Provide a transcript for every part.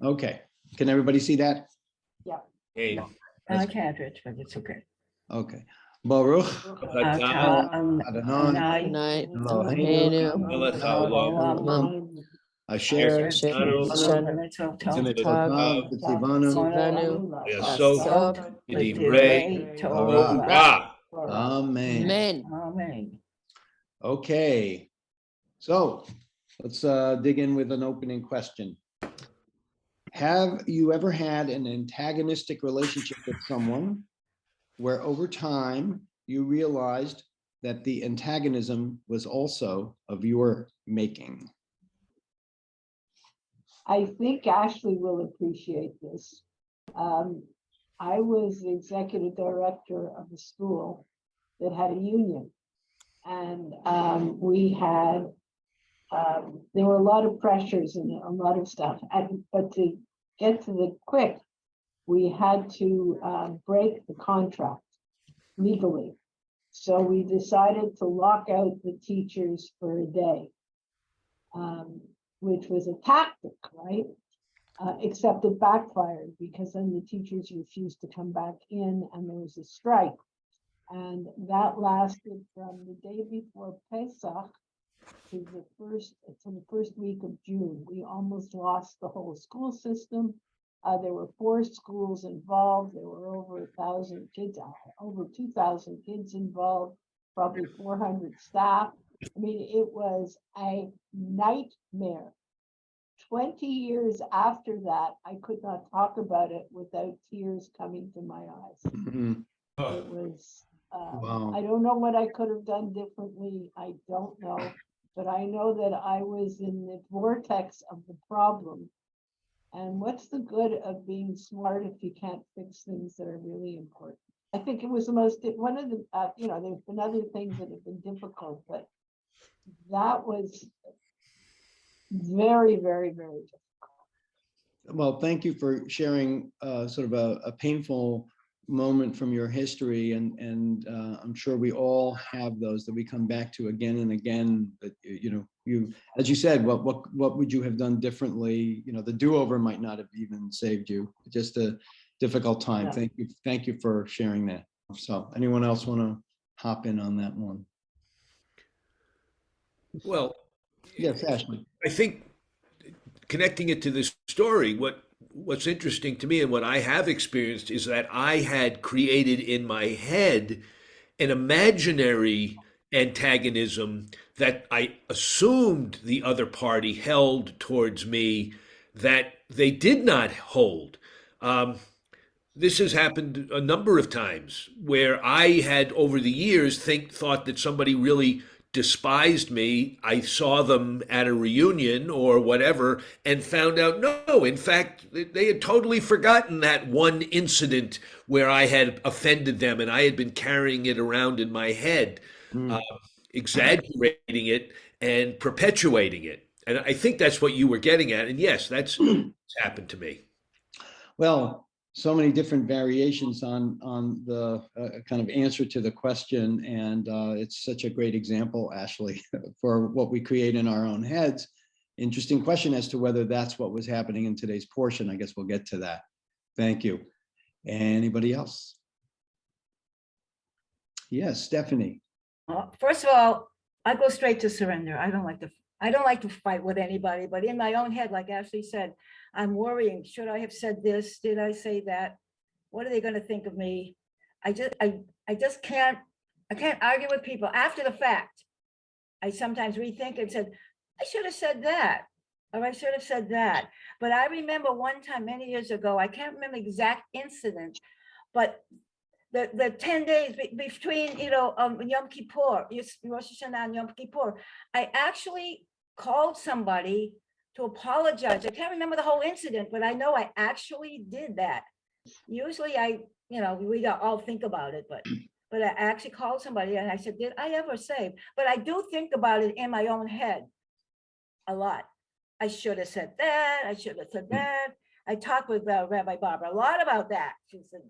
Okay, can everybody see that? Yeah. Hey. I can't, Rich, but it's okay. Okay. Baruch Atah Adonai Asher Mitzvotav V'tzivanu Yasov Yedivrei Torah. Amen. Amen. Okay, so let's dig in with an opening question. Have you ever had an antagonistic relationship with someone where over time you realized that the antagonism was also of your making? I think Ashley will appreciate this. I was the executive director of a school that had a union. And we had, there were a lot of pressures and a lot of stuff. But to get to the quick, we had to break the contract legally. So we decided to lock out the teachers for a day, which was a tactic, right? Except it backfired because then the teachers refused to come back in and there was a strike. And that lasted from the day before Pesach to the first week of June. We almost lost the whole school system. There were 4 schools involved. There were over 1,000 kids, over 2,000 kids involved, probably 400 staff. I mean, it was a nightmare. 20 years after that, I could not talk about it without tears coming to my eyes. Mhm. It was, Wow. I don't know what I could have done differently. I don't know, but I know that I was in the vortex of the problem. And what's the good of being smart if you can't fix things that are really important? I think it was the most, one of the, there's been other things that have been difficult, but that was very, very, very difficult. Well, thank you for sharing sort of a painful moment from your history, and I'm sure we all have those that we come back to again and again. But you, as you said, what would you have done differently? The do-over might not have even saved you. Just a difficult time. Yeah. Thank you for sharing that. So, anyone else want to hop in on that one? Well, Yes, Ashley. I think connecting it to this story, what's interesting to me and what I have experienced is that I had created in my head an imaginary antagonism that I assumed the other party held towards me that they did not hold. This has happened a number of times where I had over the years thought that somebody really despised me. I saw them at a reunion or whatever and found out, no, in fact, they had totally forgotten that one incident where I had offended them and I had been carrying it around in my head, exaggerating it and perpetuating it. And I think that's what you were getting at. And yes, that's happened to me. Well, so many different variations on the kind of answer to the question, and it's such a great example, Ashley, for what we create in our own heads. Interesting question as to whether that's what was happening in today's portion. I guess we'll get to that. Thank you. Anybody else? Yes, Stephanie. First of all, I go straight to surrender. I don't like to fight with anybody, but in my own head, like Ashley said, I'm worrying. Should I have said this? Did I say that? What are they going to think of me? I just can't argue with people after the fact. I sometimes rethink and said, I should have said that, or I should have said that. But I remember one time many years ago, I can't remember the exact incident, but the 10 days between, Yom Kippur, Rosh Hashanah and Yom Kippur, I actually called somebody to apologize. I can't remember the whole incident, but I know I actually did that. Usually we all think about it, but I actually called somebody and I said, did I ever say? But I do think about it in my own head a lot. I should have said that. I should have said that. I talked with Rabbi Barbara a lot about that. She said,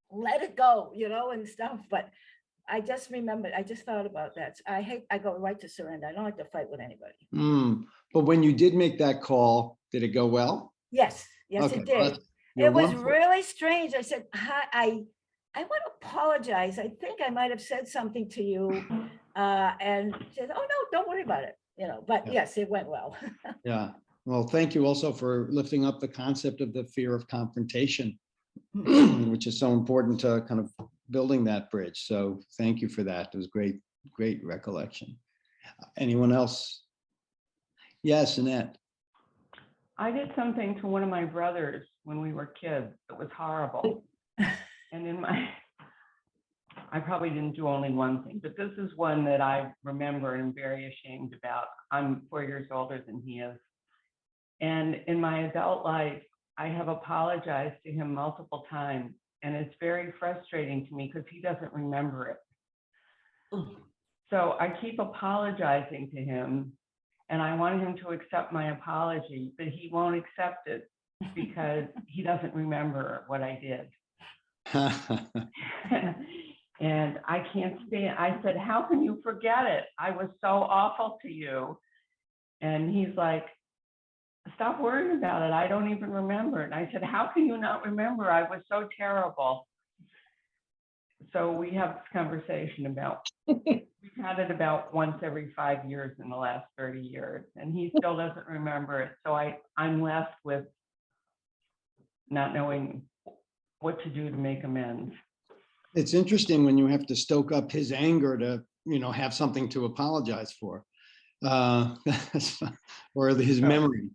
let it go, and stuff. But I just remembered, I just thought about that. I go right to surrender. I don't like to fight with anybody. But when you did make that call, did it go well? Yes. Yes, Okay, it well, did. you're It was one for- really strange. I said, I want to apologize. I think I might have said something to you. And she said, oh, no, don't worry about it. But Yeah. yes, it went well. Yeah, well, thank you also for lifting up the concept of the fear of confrontation, which is so important to kind of building that bridge. So thank you for that. It was great recollection. Anyone else? Yes, Annette. I did something to one of my brothers when we were kids that was horrible. And I probably didn't do only one thing, but this is one that I remember and am very ashamed about. I'm 4 years older than he is. And in my adult life, I have apologized to him multiple times. And it's very frustrating to me because he doesn't remember it. So I keep apologizing to him, and I want him to accept my apology, but he won't accept it because he doesn't remember what I did. And I can't stand, I said, how can you forget it? I was so awful to you. And he's like, stop worrying about it. I don't even remember it. And I said, how can you not remember? I was so terrible. So we have this conversation about, we've had it about once every 5 years in the last 30 years, and he still doesn't remember it. So I'm left with not knowing what to do to make amends. It's interesting when you have to stoke up his anger to, have something to apologize for, or his memory.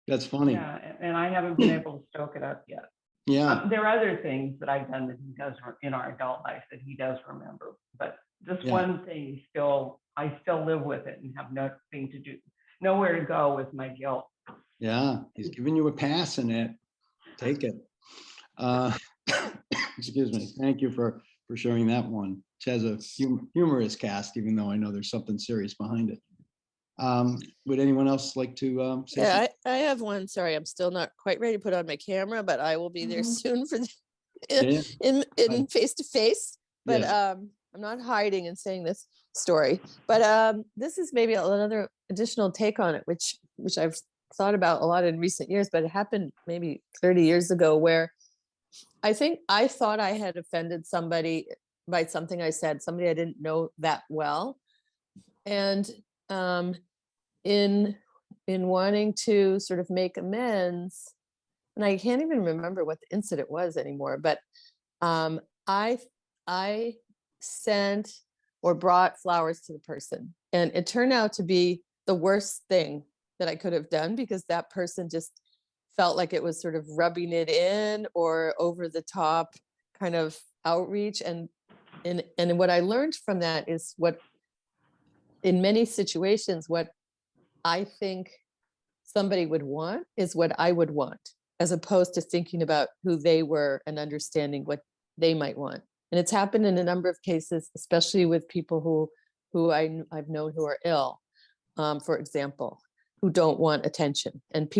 That's funny. Yeah, and I haven't been able to stoke it up yet. Yeah, There are other things that I've done that he does in our adult life that he does remember, but this Yeah. one thing I still live with it and have nothing to do, nowhere to go with my guilt. yeah. He's giving you a pass in it. Take it. Excuse me. Thank you for sharing that one. It has a humorous cast, even though I know there's something serious behind it. Would anyone else like to say Yeah, something? I have one. Sorry, I'm still not quite ready to put on my camera, but I will be there soon for Yeah. in face to face. But Yes. I'm not hiding and saying this story. But this is maybe another additional take on it, which I've thought about a lot in recent years. But it happened maybe 30 years ago, where I think I thought I had offended somebody by something I said, somebody I didn't know that well, and in wanting to sort of make amends, and I can't even remember what the incident was anymore, but I sent or brought flowers to the person, and it turned out to be the worst thing that I could have done, because that person just felt like it was sort of rubbing it in or over the top kind of outreach. And what I learned from that is, what in many situations, what I think somebody would want is what I would want, as opposed to thinking about who they were and understanding what they might want. And it's happened in a number of cases, especially with people who I've known who are ill, for example, who don't want attention. And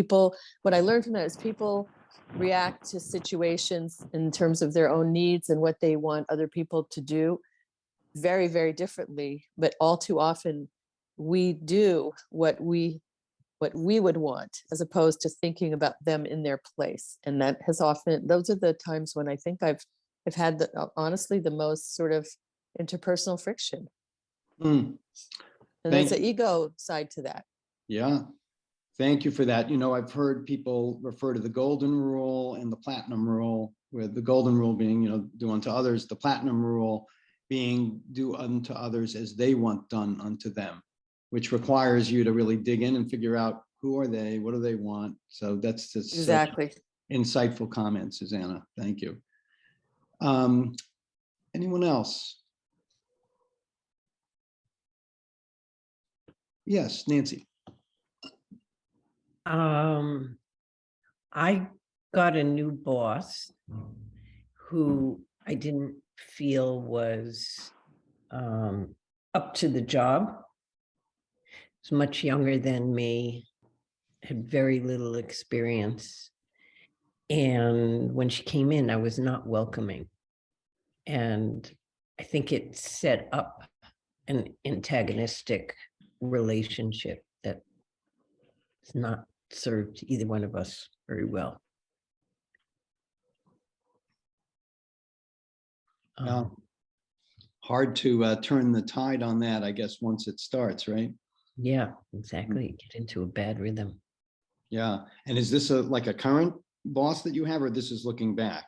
what I learned from that is people react to situations in terms of their own needs and what they want other people to do very, very differently. But all too often we do what we would want, as opposed to thinking about them in their place. And that has often, those are the times when I think I've had honestly the most sort of interpersonal friction. Mm, And Thank there's an you. ego side to that. Yeah. Thank you for that. I've heard people refer to the golden rule and the platinum rule, with the golden rule being, do unto others, the platinum rule being do unto others as they want done unto them, which requires you to really dig in and figure out who are they, what do they want. So that's just Exactly. insightful comment, Susanna. Thank you. Anyone else? Yes, Nancy. I got a new boss who I didn't feel was up to the job. He's much younger than me, had very little experience. And when she came in, I was not welcoming. And I think it set up an antagonistic relationship that has not served either one of us very well. Yeah. Hard to turn the tide on that, I guess, once it starts, right? Yeah, exactly. Get into a bad rhythm. Yeah. And is this like a current boss that you have, or this is looking back?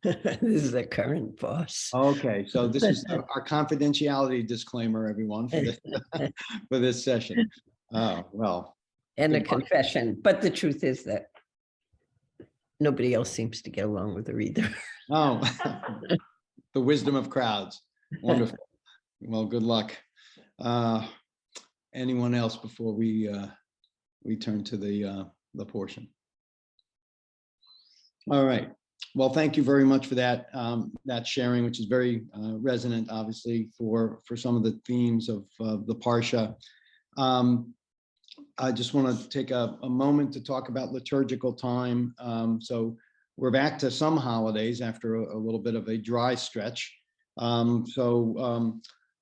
This is the current boss. Okay, so this is our confidentiality disclaimer, everyone, for this for this session. Oh, well. And a good luck. confession. But the truth is that nobody else seems to get along with her either. Oh, the wisdom of crowds. Wonderful. Well, good luck. Anyone else before we turn to the portion? All right. Well, thank you very much for that that sharing, which is very resonant, obviously, for some of the themes of the Parsha. I just want to take a moment to talk about liturgical time. So we're back to some holidays after a little bit of a dry stretch.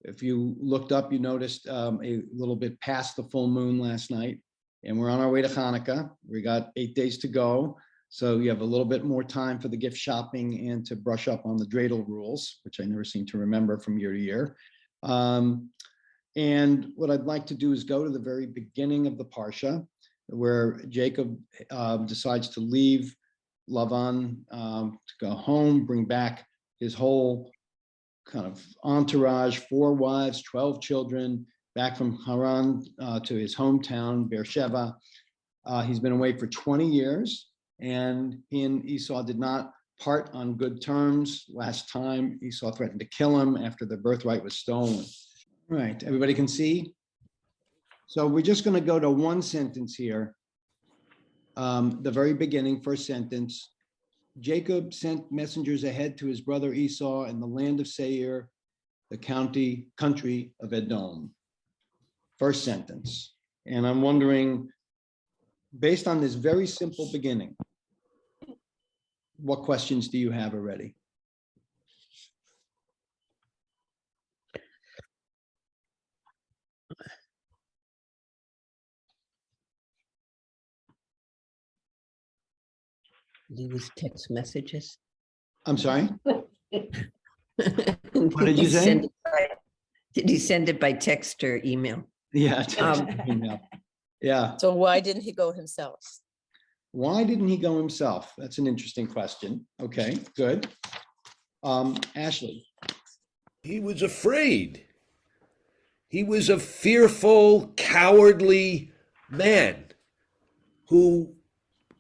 If you looked up, you noticed a little bit past the full moon last night, and we're on our way to Hanukkah. We got 8 days to go. So you have a little bit more time for the gift shopping and to brush up on the dreidel rules, which I never seem to remember from year to year. And what I'd like to do is go to the very beginning of the Parsha, where Jacob decides to leave Lavan to go home, bring back his whole kind of entourage, 4 wives, 12 children, back from Haran to his hometown, Beersheba. He's been away for 20 years, and he and Esau did not part on good terms. Last time, Esau threatened to kill him after the birthright was stolen. All right, everybody can see? So we're just going to go to one sentence here. The very beginning, first sentence. Jacob sent messengers ahead to his brother Esau in the land of Seir, the country of Edom. First sentence. And I'm wondering, based on this very simple beginning, what questions do you have already? These text messages. I'm sorry? What did you say? Did he send it by text or email? Yeah, text, email. Yeah. So why didn't he go himself? Why didn't he go himself? That's an interesting question. Okay, good. Ashley. He was afraid. He was a fearful, cowardly man who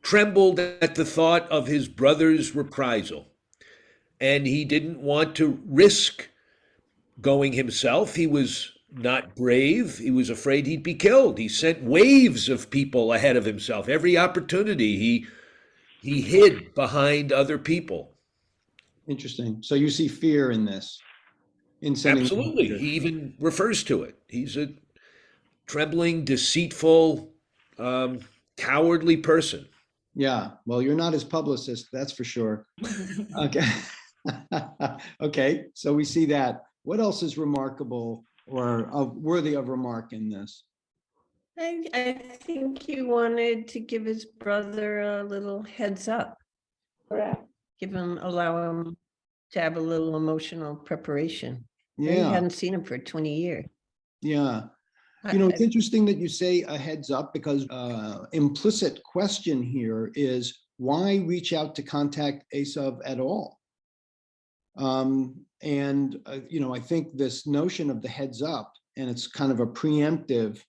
trembled at the thought of his brother's reprisal. And he didn't want to risk going himself. He was not brave. He was afraid he'd be killed. He sent waves of people ahead of himself. Every opportunity, he hid behind other people. Interesting. So you see fear in this. In sending Absolutely. He even refers to it. He's a trembling, deceitful, cowardly person. Yeah. Well, you're not his publicist, that's for sure. Okay. Okay. So we see that. What else is remarkable or worthy of remark in this? I think he wanted to give his brother a little heads up. Correct. Allow him to have a little emotional preparation. He Yeah. hadn't seen him for 20 years. Yeah. You know, it's interesting that you say a heads up, because implicit question here is, why reach out to contact Esau at all? You know, I think this notion of the heads up, and it's kind of a preemptive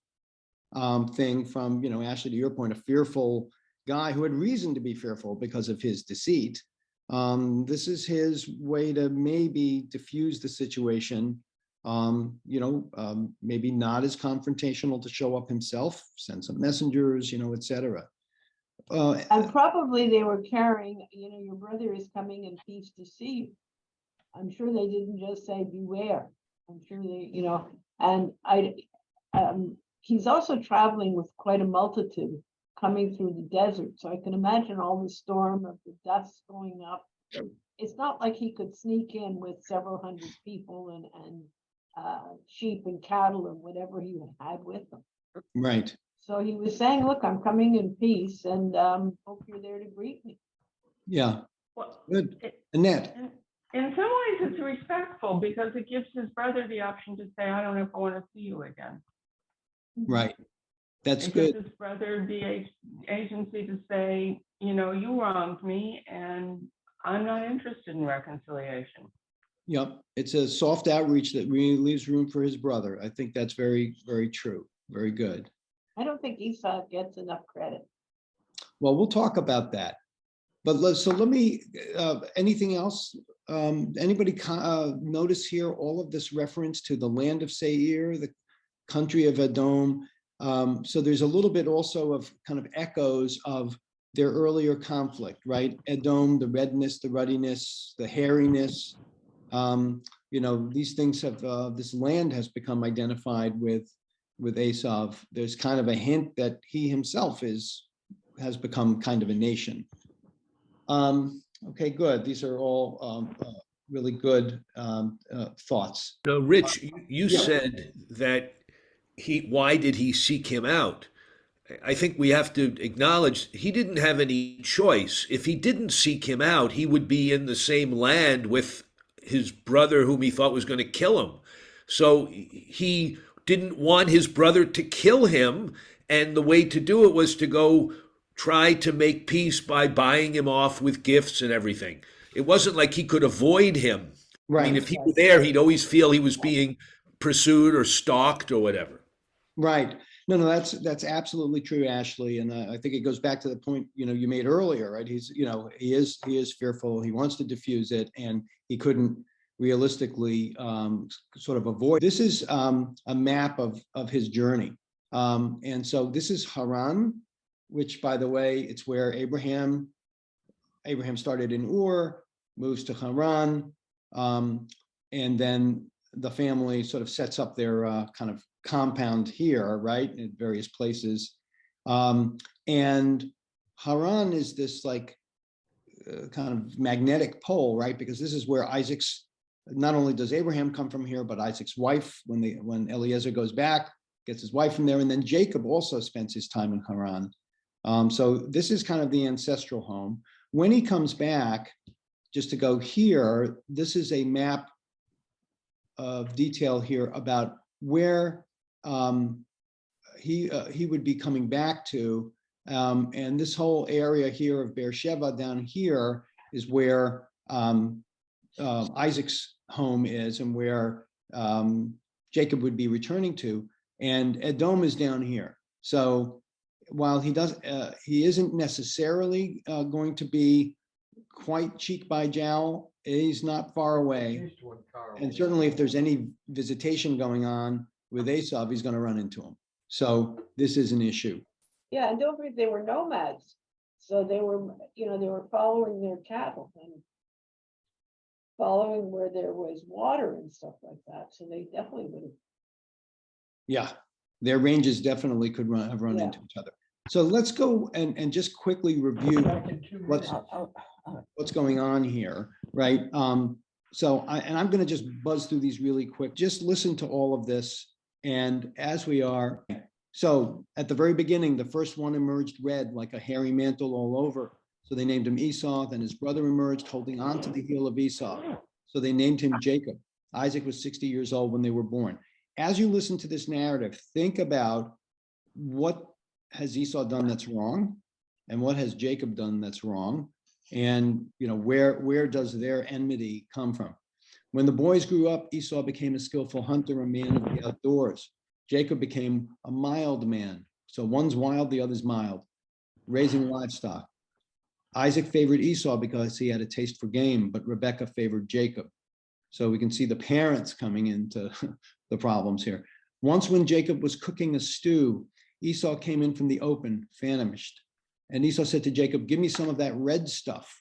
thing from, you know, Ashley, to your point, a fearful guy who had reason to be fearful because of his deceit. This is his way to maybe diffuse the situation. You know, maybe not as confrontational to show up himself, send some messengers, you know, etc. And probably they were carrying, you know, your brother is coming in peace to see you. I'm sure they didn't just say beware. I'm sure they, you know, and he's also traveling with quite a multitude coming through the desert. So I can imagine all the storm of the dust going up. It's not like he could sneak in with several hundred people and sheep and cattle and whatever he had with him. Right. So he was saying, look, I'm coming in peace, and hope you're there to greet me. Yeah. Well, Good. Annette. in some ways, it's respectful because it gives his brother the option to say, I don't know if I want to see you again. Right. That's It good. gives his brother the agency to say, you know, you wronged me and I'm not interested in reconciliation. Yep. It's a soft outreach that really leaves room for his brother. I think that's very, very true. Very good. I don't think Esau gets enough credit. Well, we'll talk about that. But let me, anything else? Anybody notice here all of this reference to the land of Seir, the country of Edom? So there's a little bit also of kind of echoes of their earlier conflict, right? Edom, the redness, the ruddiness, the hairiness. You know, these things have, this land has become identified with Esau. There's kind of a hint that he himself has become kind of a nation. Okay, good. These are all really good thoughts. No, Rich, you Yeah. said that why did he seek him out? I think we have to acknowledge he didn't have any choice. If he didn't seek him out, he would be in the same land with his brother whom he thought was going to kill him. So he didn't want his brother to kill him, and the way to do it was to go try to make peace by buying him off with gifts and everything. It wasn't like he could avoid him. I mean, Right, if he were there, he'd always feel he was being pursued or stalked or whatever. right. No, that's absolutely true, Ashley. And I think it goes back to the point, you know, you made earlier, right? He's, you know, he is fearful. He wants to diffuse it, and he couldn't realistically sort of avoid. This is a map of his journey. And so this is Haran, which, by the way, it's where Abraham started in Ur, moves to Haran, and then the family sort of sets up their kind of compound here, right, in various places. And Haran is this like kind of magnetic pole, right? Because this is where not only does Abraham come from here, but Isaac's wife, when Eliezer goes back, gets his wife from there, and then Jacob also spends his time in Haran. So this is kind of the ancestral home. When he comes back, just to go here, this is a map of detail here about where he would be coming back to. And this whole area here of Beersheba down here is where Isaac's home is, and where Jacob would be returning to. And Edom is down here. So while he isn't necessarily going to be quite cheek by jowl, he's not far away. And certainly if there's any visitation going on with Esau, he's going to run into him. So this is an issue. Yeah, and don't forget, they were nomads. So they were, you know, they were following their cattle and following where there was water and stuff like that. So they definitely would have. Yeah, their ranges definitely could have run Yeah. into each other. So let's go and just quickly review what's going on here, right? So I'm going to just buzz through these really quick. Just listen to all of this, and as we are. So at the very beginning, the first one emerged red like a hairy mantle all over. So they named him Esau. Then his brother emerged holding on to the heel of Esau. So they named him Jacob. Isaac was 60 years old when they were born. As you listen to this narrative, think about what has Esau done that's wrong, and what has Jacob done that's wrong, and you know where does their enmity come from? When the boys grew up, Esau became a skillful hunter, a man of the outdoors. Jacob became a mild man. So one's wild, the other's mild, raising livestock. Isaac favored Esau because he had a taste for game, but Rebekah favored Jacob. So we can see the parents coming into the problems here. Once when Jacob was cooking a stew, Esau came in from the open, famished. And Esau said to Jacob, give me some of that red stuff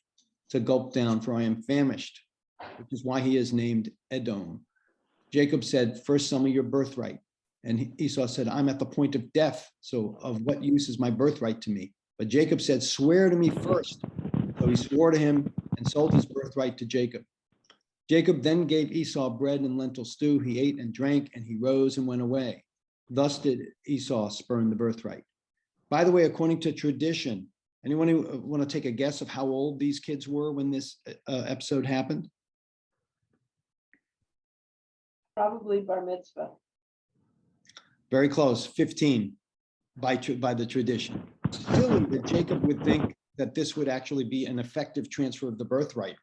to gulp down, for I am famished, which is why he is named Edom. Jacob said, first sell me your birthright. And Esau said, I'm at the point of death, so of what use is my birthright to me? But Jacob said, swear to me first. So he swore to him and sold his birthright to Jacob. Jacob then gave Esau bread and lentil stew. He ate and drank, and he rose and went away. Thus did Esau spurn the birthright. By the way, according to tradition, anyone who want to take a guess of how old these kids were when this episode happened? Probably bar mitzvah. Very close, 15 by the tradition. Silly that Jacob would think that this would actually be an effective transfer of the birthright.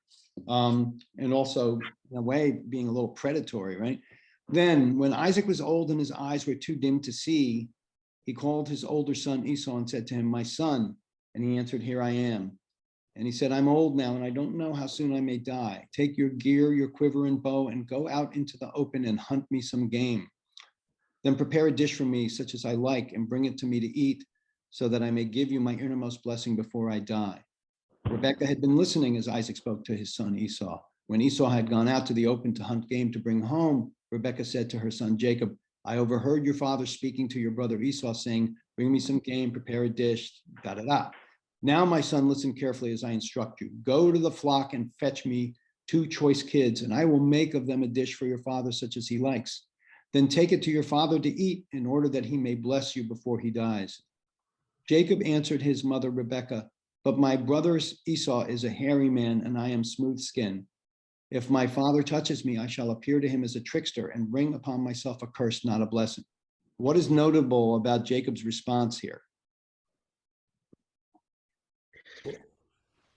And also, in a way, being a little predatory, right? Then, when Isaac was old and his eyes were too dim to see, he called his older son Esau and said to him, "My son." And he answered, "Here I am." And he said, "I'm old now, and I don't know how soon I may die. Take your gear, your quiver and bow, and go out into the open and hunt me some game. Then prepare a dish for me, such as I like, and bring it to me to eat, so that I may give you my innermost blessing before I die." Rebekah had been listening as Isaac spoke to his son Esau. When Esau had gone out to the open to hunt game to bring home, Rebekah said to her son Jacob, "I overheard your father speaking to your brother Esau, saying, 'Bring me some game, prepare a dish, da da da.' Now, my son, listen carefully as I instruct you. Go to the flock and fetch me 2 choice kids, and I will make of them a dish for your father, such as he likes. Then take it to your father to eat, in order that he may bless you before he dies." Jacob answered his mother Rebekah, "But my brother Esau is a hairy man, and I am smooth-skinned. If my father touches me, I shall appear to him as a trickster and bring upon myself a curse, not a blessing." What is notable about Jacob's response here?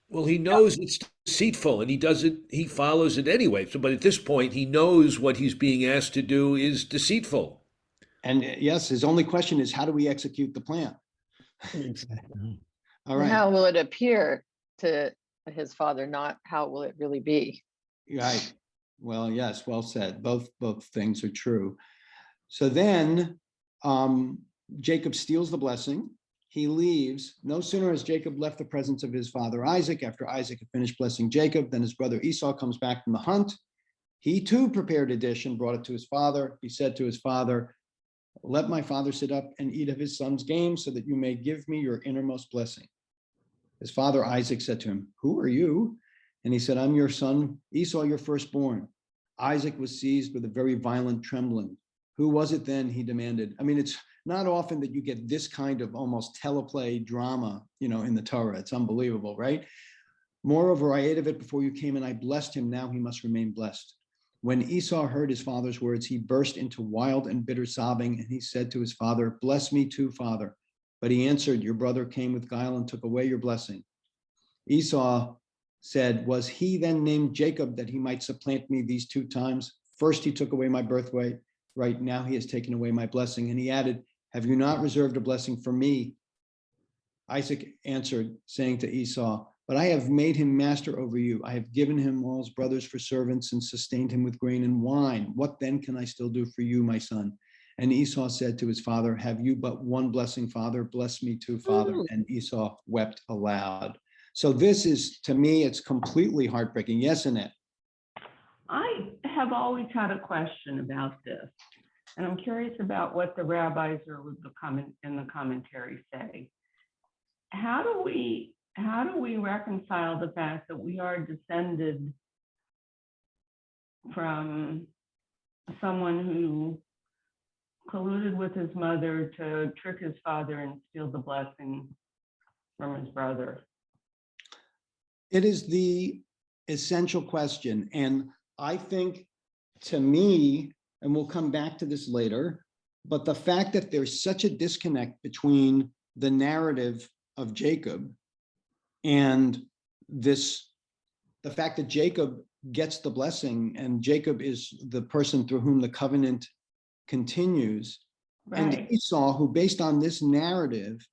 Well, he knows it's deceitful and he follows it anyway. So, but at this point, he knows what he's being asked to do is deceitful. And yes, his only question is, how do we execute the plan? Exactly. All And right. how will it appear to his father, not how will it really be? Right. Well, yes, well said. Both things are true. So then Jacob steals the blessing. He leaves. No sooner has Jacob left the presence of his father Isaac, after Isaac had finished blessing Jacob, then his brother Esau comes back from the hunt. He too prepared a dish and brought it to his father. He said to his father, "Let my father sit up and eat of his son's game, so that you may give me your innermost blessing." His father Isaac said to him, "Who are you?" And he said, "I'm your son Esau, your firstborn." Isaac was seized with a very violent trembling. "Who was it then?" he demanded. I mean, it's not often that you get this kind of almost teleplay drama, in the Torah. It's unbelievable, right? "Moreover, I ate of it before you came, and I blessed him. Now he must remain blessed." When Esau heard his father's words, he burst into wild and bitter sobbing, and he said to his father, "Bless me too, father." But he answered, "Your brother came with guile and took away your blessing." Esau said, "Was he then named Jacob, that he might supplant me these 2 times? First he took away my birthright, right now he has taken away my blessing." And he added, "Have you not reserved a blessing for me?" Isaac answered, saying to Esau, "But I have made him master over you. I have given him all his brothers for servants and sustained him with grain and wine. What then can I still do for you, my son?" And Esau said to his father, "Have you but one blessing, father? Bless me too, father." And Esau wept aloud. So this is, to me, it's completely heartbreaking. Yes, Annette? I have always had a question about this, and I'm curious about what the rabbis or in the commentary say. How do we reconcile the fact that we are descended from someone who colluded with his mother to trick his father and steal the blessing from his brother? It is the essential question. And I think, to me, and we'll come back to this later, but the fact that there's such a disconnect between the narrative of Jacob and the fact that Jacob gets the blessing, and Jacob is the person through whom the covenant continues. Right. And Esau, who based on this narrative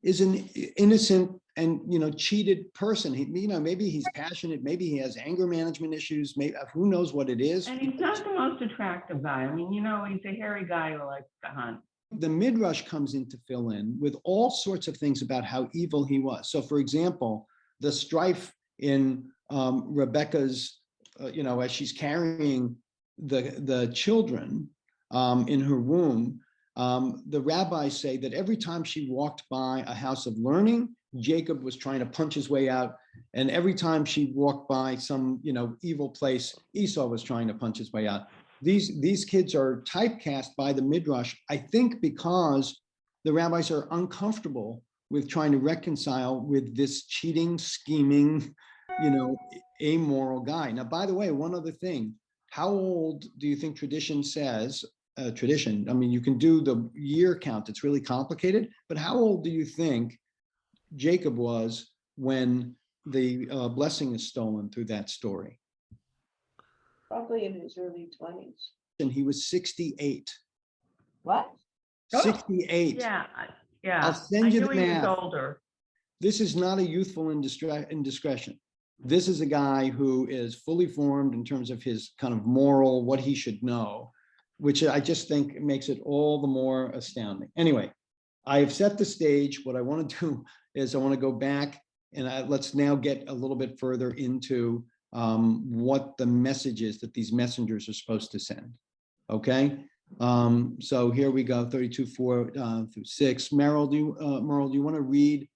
is an innocent and cheated person. Maybe he's passionate, maybe he has anger management issues, maybe who knows what it is. And he's not the most attractive guy. I mean, he's a hairy guy who likes to hunt. The Midrash comes in to fill in with all sorts of things about how evil he was. So, for example, the strife in Rebekah's, as she's carrying the children in her womb, the rabbis say that every time she walked by a house of learning, Jacob was trying to punch his way out. And every time she walked by some, evil place, Esau was trying to punch his way out. These kids are typecast by the Midrash, I think, because the rabbis are uncomfortable with trying to reconcile with this cheating, scheming, amoral guy. Now, by the way, one other thing, how old do you think tradition says, tradition, I mean, you can do the year count, it's really complicated, but how old do you think Jacob was when the blessing is stolen through that story? Probably in his early 20s. And he was 68. What? 68. Yeah. I'll send I you knew the he was math. older. This is not a youthful indiscretion. This is a guy who is fully formed in terms of his kind of moral, what he should know, which I just think makes it all the more astounding. Anyway, I've set the stage. What I want to do is I want to go back and let's now get a little bit further into what the message is that these messengers are supposed to send. Okay. So here we go, 32:4 through 6. Merle, do you want to read?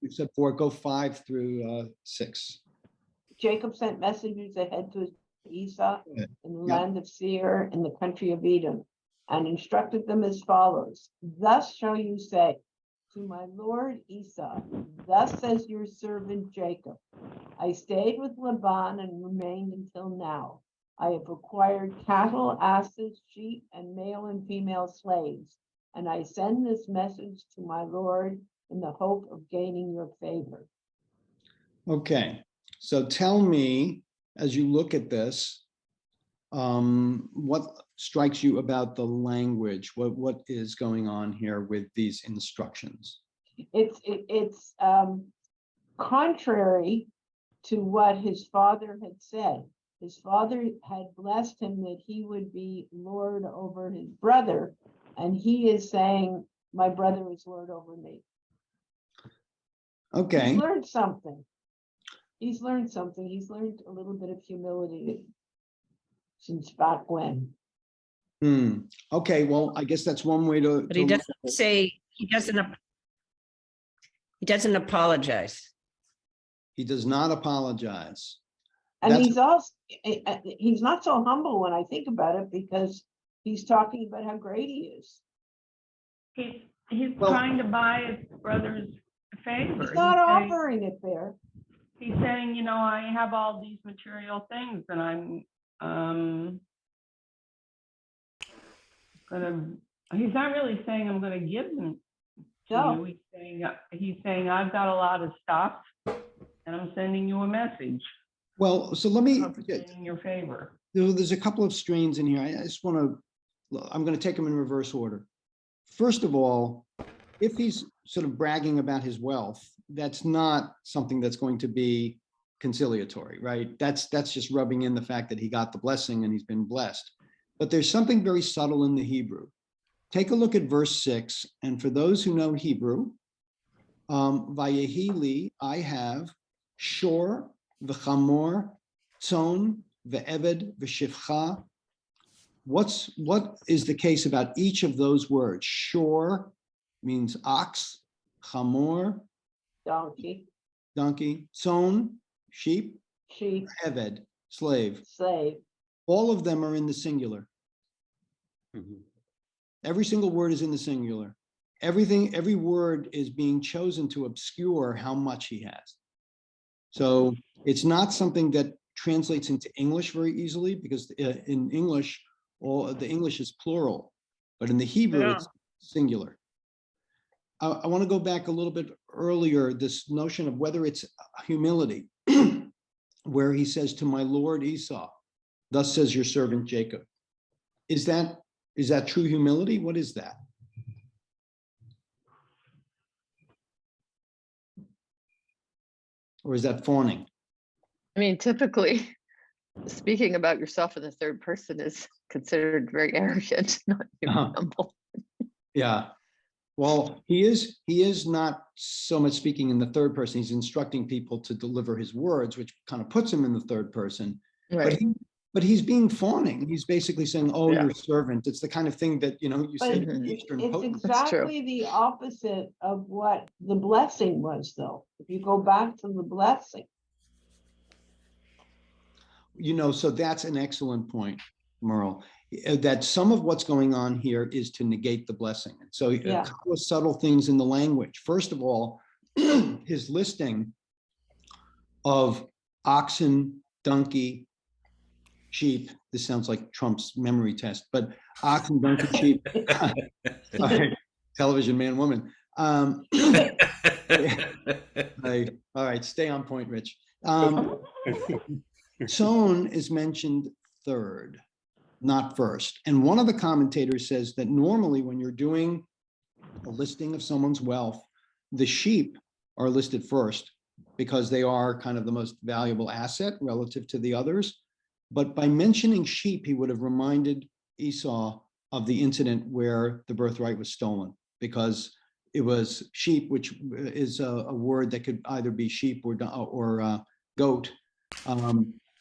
You said 4, go 5 through 6. Jacob sent messengers ahead to Esau Yeah. in the Yeah. land of Seir in the country of Edom, and instructed them as follows. Thus shall you say to my lord Esau, thus says your servant Jacob, I stayed with Laban and remained until now. I have acquired cattle, asses, sheep, and male and female slaves, and I send this message to my lord in the hope of gaining your favor. Okay, so tell me, as you look at this, what strikes you about the language? What is going on here with these instructions? It's contrary to what his father had said. His father had blessed him that he would be lord over his brother, and he is saying, my brother is lord over me. Okay. He's learned something. He's learned something. He's learned a little bit of humility since back when. Okay, well, I guess that's one way to. But he doesn't say, he doesn't apologize. He does not apologize. And That's- he's also, he's not so humble when I think about it, because he's talking about how great he is. He's Well- trying to buy his brother's favor. He's not saying- offering it there. He's saying, you know, I have all these material things, and I'm he's not really saying I'm gonna give them to No. you. He's saying I've got a lot of stuff, and I'm sending you a message. Well, so let me, In your favor. there's a couple of strains in here. I just want to, I'm going to take them in reverse order. First of all, if he's sort of bragging about his wealth, that's not something that's going to be conciliatory, right? That's just rubbing in the fact that he got the blessing and he's been blessed. But there's something very subtle in the Hebrew. Take a look at verse 6. And for those who know Hebrew, Vayehi li, I have shor, v'chamor, tzon, ve'eved, v'shivcha. What is the case about each of those words? Shor means ox, chamor, Donkey, tzon, sheep, sheep, eved, slave. slave. All of them are in the singular. Every single word is in the singular. Every word is being chosen to obscure how much he has. So it's not something that translates into English very easily, because in English, the English is plural, but in the Hebrew, it's singular. I want to go back a little bit earlier, this notion of whether it's humility, where he says to my lord Esau, thus says your servant Jacob. Is that true humility? What is that? Or is that fawning? I mean, typically, speaking about yourself in the third person is considered very arrogant, not humble. Yeah. Well, he is not so much speaking in the third person. He's instructing people to deliver his words, which kind of puts him in the third person. Right. But he's being fawning. He's basically saying, "Oh, Yeah. your servant." It's the kind of thing that you But say Mhm. to Eastern it's potentates. That's true. exactly the opposite of what the blessing was, though. If you go back to the blessing, So that's an excellent point, Merle, that some of what's going on here is to negate the blessing. So Yeah. a couple of subtle things in the language. First of all, his listing of oxen, donkey, sheep. This sounds like Trump's memory test, but ox and donkey, sheep. Sorry, television man, woman. All right, stay on point, Rich. Sown is mentioned third, not first. And one of the commentators says that normally when you're doing a listing of someone's wealth, the sheep are listed first because they are kind of the most valuable asset relative to the others. But by mentioning sheep, he would have reminded Esau of the incident where the birthright was stolen, because it was sheep, which is a word that could either be sheep or goat.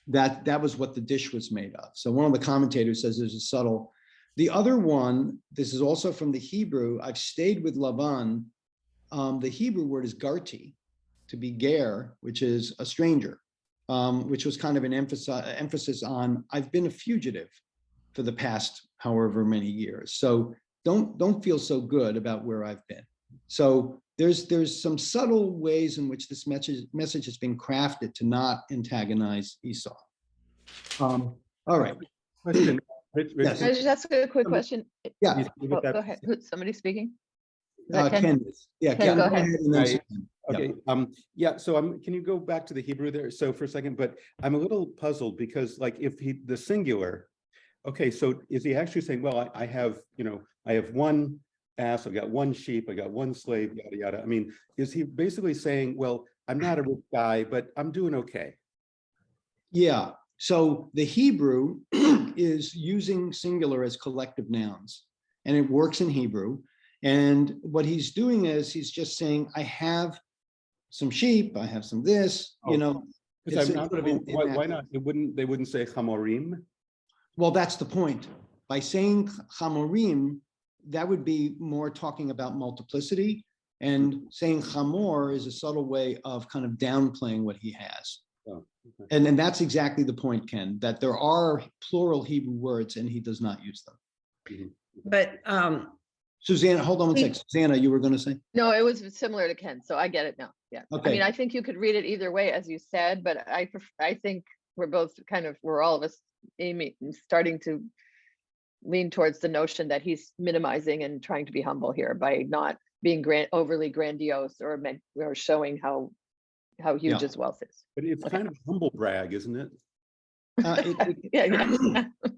That was what the dish was made of. So one of the commentators says there's a subtle. The other one, this is also from the Hebrew. I've stayed with Laban. The Hebrew word is garti, to be ger, which is a stranger, which was kind of an emphasis on I've been a fugitive for the past however many years. So don't feel so good about where I've been. So there's some subtle ways in which this message has been crafted to not antagonize Esau. All right. Question. Rich, Yes. Can I just ask a quick question? Yeah. you speak Oh, with that- go ahead. Somebody speaking? Is that Ken? Ken. Yeah, Ken, Ken, go go ahead. ahead and then Right. Susan. Yeah. Okay, yeah, so can you go back to the Hebrew there? So for a second, but I'm a little puzzled because like if the singular, okay, so is he actually saying, well, I have, I have one ass, I've got one sheep, I got one slave, yada, yada. I mean, is he basically saying, well, I'm not a rich guy, but I'm doing okay? Yeah, so the Hebrew is using singular as collective nouns, and it works in Hebrew. And what he's doing is he's just saying, I have some sheep, I have some this, Because it's I'm not, sort of in that- why not? They wouldn't say chamorim? Well, that's the point. By saying chamorim, that would be more talking about multiplicity, and saying chamor is a subtle way of kind of downplaying what he has. Oh, okay. And that's exactly the point, Ken, that there are plural Hebrew words and he does not use them. But Susanna, hold on one sec. Susanna, you were going to say? No, it was similar to Ken, so I get it now. Yeah. I Okay. mean, I think you could read it either way, as you said, but I think we're all of us starting to lean towards the notion that he's minimizing and trying to be humble here by not being overly grandiose or showing how huge Yeah. his wealth is. But it's Okay. kind of humble brag, isn't it? Yeah.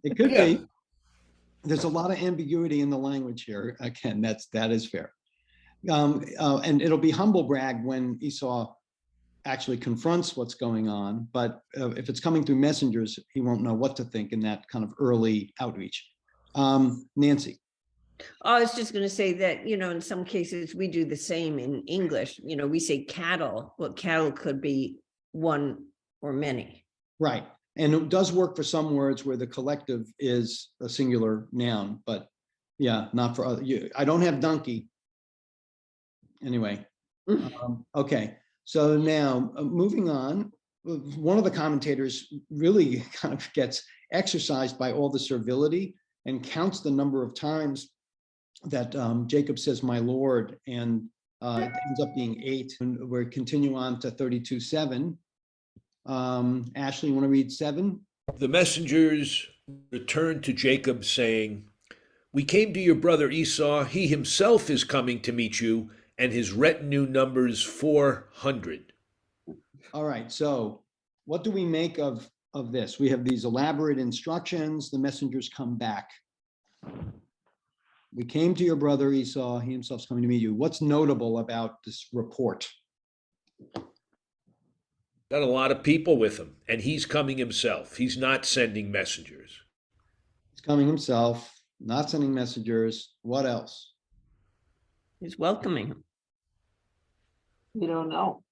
It could Yeah. be. There's a lot of ambiguity in the language here. Ken, that is fair. And it'll be humble brag when Esau actually confronts what's going on. But if it's coming through messengers, he won't know what to think in that kind of early outreach. Nancy. I was just going to say that, in some cases we do the same in English. We say cattle. Well, cattle could be one or many. Right. And it does work for some words where the collective is a singular noun, but yeah, not for other. I don't have donkey. Anyway. Okay. So now moving on, one of the commentators really kind of gets exercised by all the servility and counts the number of times that Jacob says, my Lord, and it ends up being 8. And we're continue on to 32:7. Ashley, you want to read 7? The messengers returned to Jacob, saying, we came to your brother Esau. He himself is coming to meet you, and his retinue numbers 400. All right. So what do we make of this? We have these elaborate instructions. The messengers come back. We came to your brother Esau. He himself is coming to meet you. What's notable about this report? Got a lot of people with him, and he's coming himself. He's not sending messengers. He's coming himself, not sending messengers. What else? He's welcoming him. We don't know.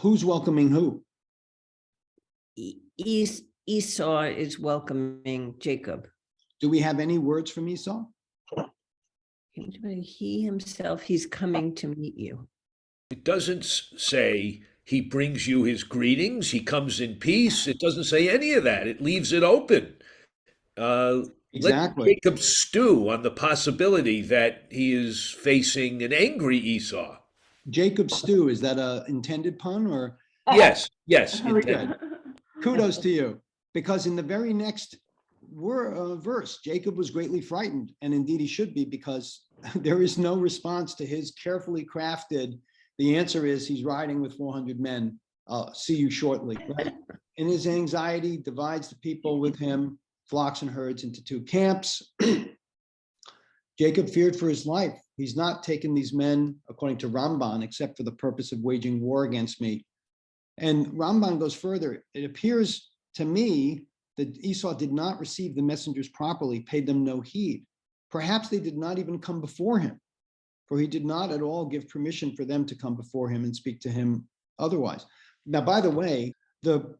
Who's welcoming who? Esau is welcoming Jacob. Do we have any words from Esau? He himself, he's coming to meet you. It doesn't say he brings you his greetings, he comes in peace. It doesn't say any of that. It leaves it open. Exactly. Let Jacob stew on the possibility that he is facing an angry Esau. Jacob stew, is that a intended pun or? Yes. Very good. Kudos to you. because in the very next verse, Jacob was greatly frightened, and indeed he should be, because there is no response to his carefully crafted. The answer is he's riding with 400 men. See you shortly. Right? In his anxiety, divides the people with him, flocks and herds into two camps. Jacob feared for his life. He's not taken these men, according to Ramban, except for the purpose of waging war against me. And Ramban goes further. It appears to me that Esau did not receive the messengers properly, paid them no heed. Perhaps they did not even come before him, for he did not at all give permission for them to come before him and speak to him otherwise. Now, by the way, the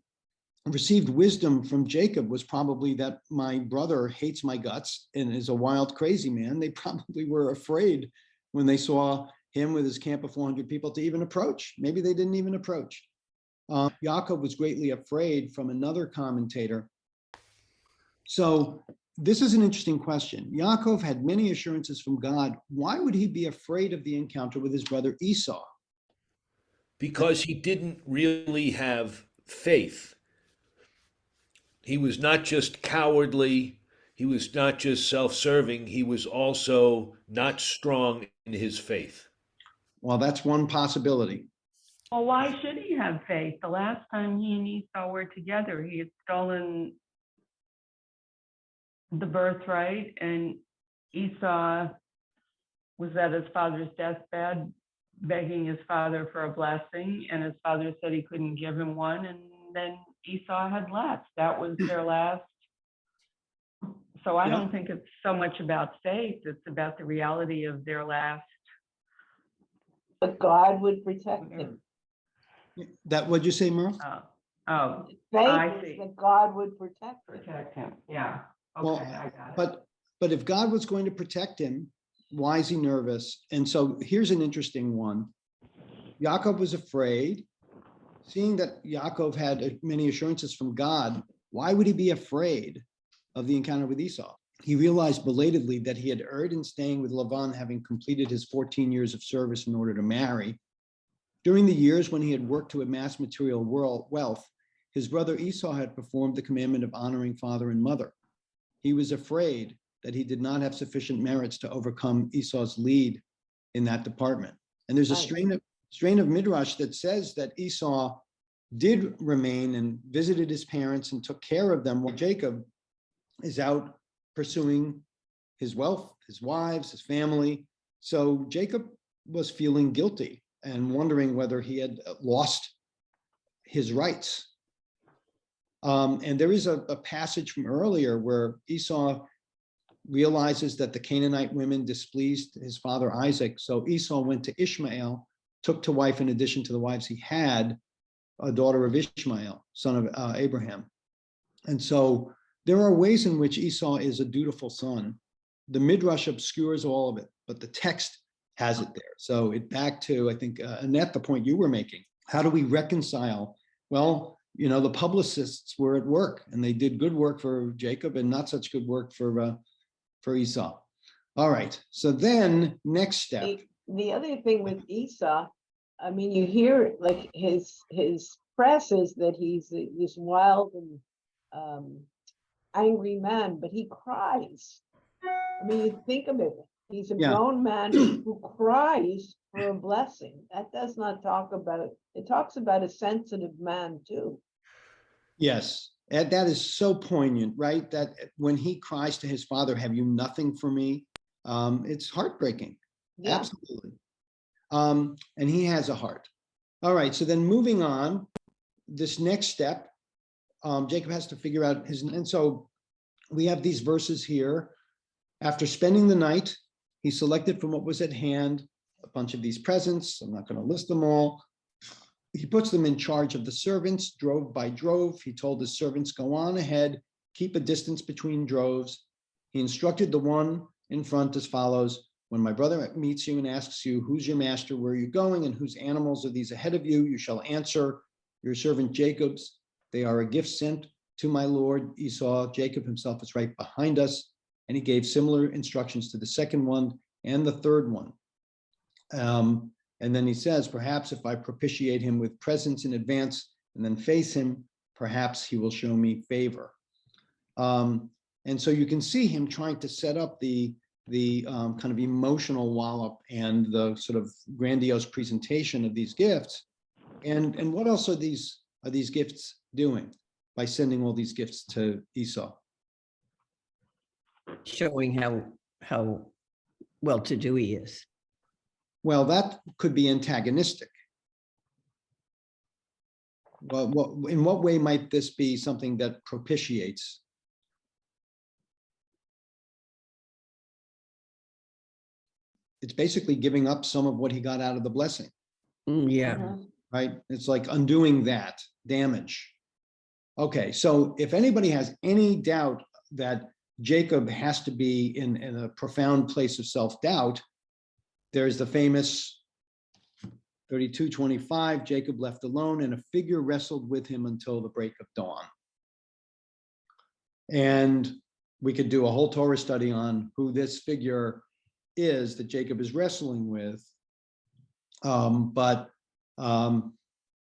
received wisdom from Jacob was probably that my brother hates my guts and is a wild, crazy man. They probably were afraid when they saw him with his camp of 400 people to even approach. Maybe they didn't even approach. Jacob was greatly afraid, from another commentator. So this is an interesting question. Yaakov had many assurances from God. Why would he be afraid of the encounter with his brother Esau? Because he didn't really have faith. He was not just cowardly, he was not just self-serving, he was also not strong in his faith. Well, that's one possibility. Well, why should he have faith? The last time he and Esau were together, he had stolen the birthright, and Esau was at his father's deathbed begging his father for a blessing, and his father said he couldn't give him one, and then Esau had left. That was their last. So I don't think it's so much about faith, it's about the reality of their last. But God would protect him. That, what'd you say, Murph? Oh, Faith I is see. that God would protect him. Protect him, yeah. Okay, Well, I got it. but if God was going to protect him, why is he nervous? And so here's an interesting one. Jacob was afraid. Seeing that Yaakov had many assurances from God, why would he be afraid of the encounter with Esau? He realized belatedly that he had erred in staying with Laban, having completed his 14 years of service in order to marry. During the years when he had worked to amass material wealth, his brother Esau had performed the commandment of honoring father and mother. He was afraid that he did not have sufficient merits to overcome Esau's lead in that department. And there's a strain of Midrash that says that Esau did remain and visited his parents and took care of them while Jacob is out pursuing his wealth, his wives, his family. So Jacob was feeling guilty and wondering whether he had lost his rights. And there is a passage from earlier where Esau realizes that the Canaanite women displeased his father Isaac. So Esau went to Ishmael, took to wife, in addition to the wives he had, a daughter of Ishmael, son of Abraham. And so there are ways in which Esau is a dutiful son. The Midrash obscures all of it, but the text has it there. So it back to, I think, Annette, the point you were making. How do we reconcile? Well, you know, the publicists were at work, and they did good work for Jacob and not such good work for Esau. All right. So then next step. The other thing with Esau, I mean, you hear like his press is that he's this wild and angry man, but he cries. I mean, you think of it. He's a grown man who cries for a blessing. That does not talk about, it talks about a sensitive man too. Yes, that is so poignant, right? That when he cries to his father, have you nothing for me? It's heartbreaking. Yeah. Absolutely. And he has a heart. All right, so then moving on, this next step, Jacob has to figure out his, and so we have these verses here. After spending the night, he selected from what was at hand a bunch of these presents. I'm not going to list them all. He puts them in charge of the servants, drove by drove. He told his servants, go on ahead, keep a distance between droves. He instructed the one in front as follows: when my brother meets you and asks you, who's your master, where are you going, and whose animals are these ahead of you, you shall answer, your servant Jacob's. They are a gift sent to my lord Esau. Jacob himself is right behind us. And he gave similar instructions to the second one and the third one. And then he says, perhaps if I propitiate him with presents in advance and then face him, perhaps he will show me favor. And so you can see him trying to set up the kind of emotional wallop and the sort of grandiose presentation of these gifts. And what else are these gifts doing by sending all these gifts to Esau? Showing how well-to-do he is. Well, that could be antagonistic. Well, in what way might this be something that propitiates? It's basically giving up some of what he got out of the blessing, Yeah. right? It's like undoing that damage. Okay, so if anybody has any doubt that Jacob has to be in a profound place of self-doubt, there's the famous 32:25, Jacob left alone and a figure wrestled with him until the break of dawn. And we could do a whole Torah study on who this figure is that Jacob is wrestling with. And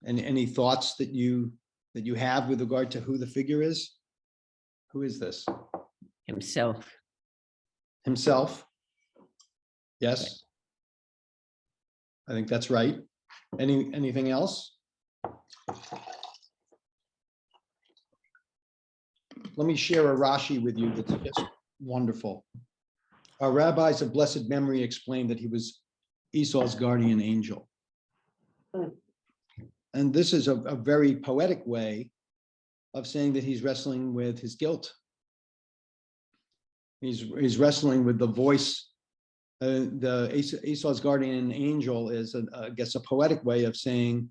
any thoughts that you have with regard to who the figure is? Who is this? Himself. Himself? Yes. I think that's right. Anything else? Let me share a Rashi with you that's just wonderful. Our rabbis of blessed memory explained that he was Esau's guardian angel. And this is a very poetic way of saying that he's wrestling with his guilt. He's wrestling with the voice. The Esau's guardian angel is, I guess, a poetic way of saying